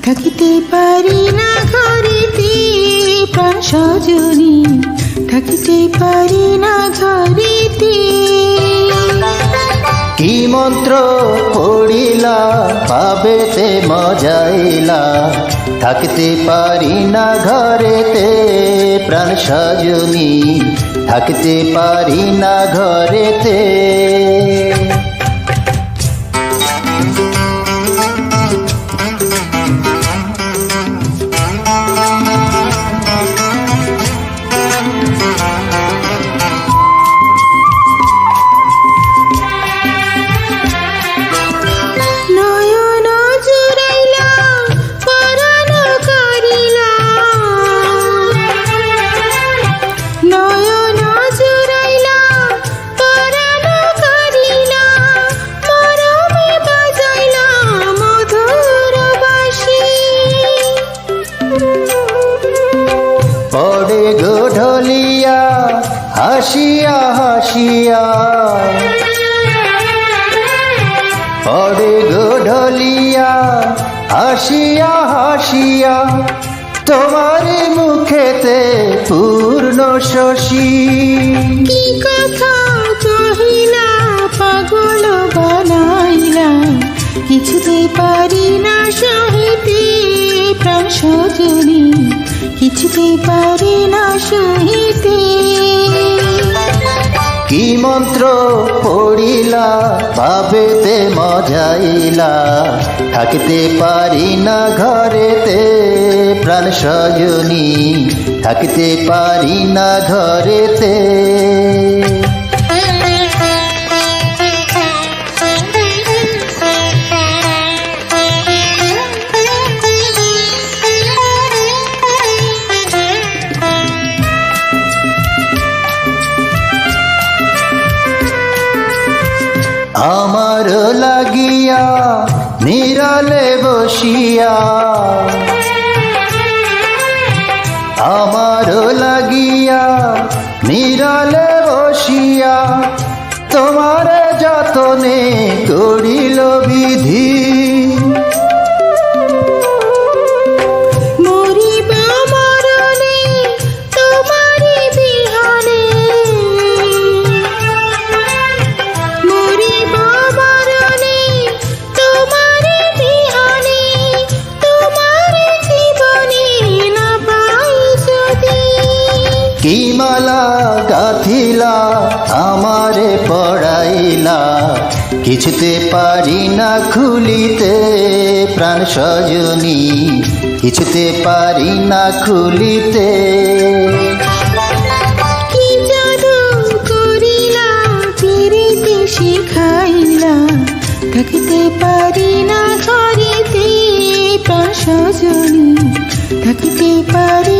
থাকিতে পারি না ঘরেতে প্রাণ সজনী, থাকিতে পারি না ঘরেতে। কি মন্ত্র পড়িলা পাবেতে মজাইলা, থাকতে পারি না ঘরেতে প্রাণ সজনী, থাকতে পারি না ঘরেতে। পড়ে গো ঢলিয়া হাসিয়া হাসিয়া, পড়ে গো ঢলিয়া হাসিয়া হাসিয়া, তোমার মুখেতে পূর্ণ শশী। কি কথা কহিলা পাগল বানাইলা, কিছুতে পারি না সহিতে প্রাণ সজনী, কিছুতে পারি না সহিতে। কি মন্ত্র পড়িলা পাবেতে মজাইলা, থাকতে পারি না ঘরেতে প্রাণ সজনী, থাকতে পারি না ঘরেতে। আমার লাগিয়া নিরালে বসিয়া, আমার লাগিয়া নিরালে বসিয়া, তোমার যতনে করিল বিধি। কি মালা গাথিলা আমারে পড়াইলা, কিছুতে পারি না খুলিতে প্রাণ সজনী, কিছুতে পারি না খুলিতে। কি জাদু করিলা পিরিতে শিখাইলা, থাকিতে পারি না ঘরেতে প্রাণ সজনী, থাকিতে পারি